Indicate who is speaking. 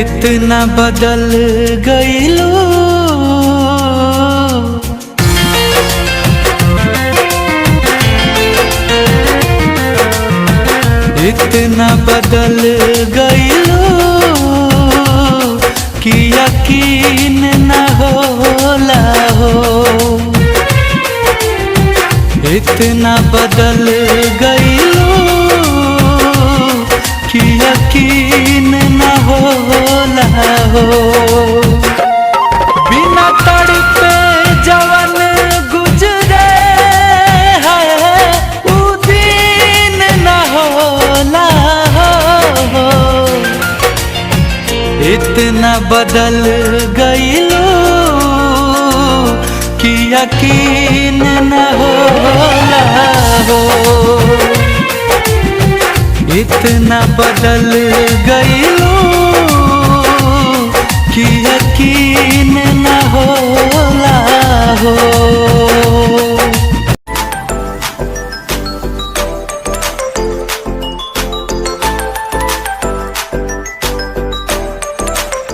Speaker 1: इतना बदल गईलो, इतना बदल गईलो कि यकीन न होला हो। इतना बदल गईलो कि यकीन न होला हो। बिना तड़पे जवन गुजरे है उ दिन न होला हो। इतना बदल गईलो कि यकीन न होला हो। इतना बदल गई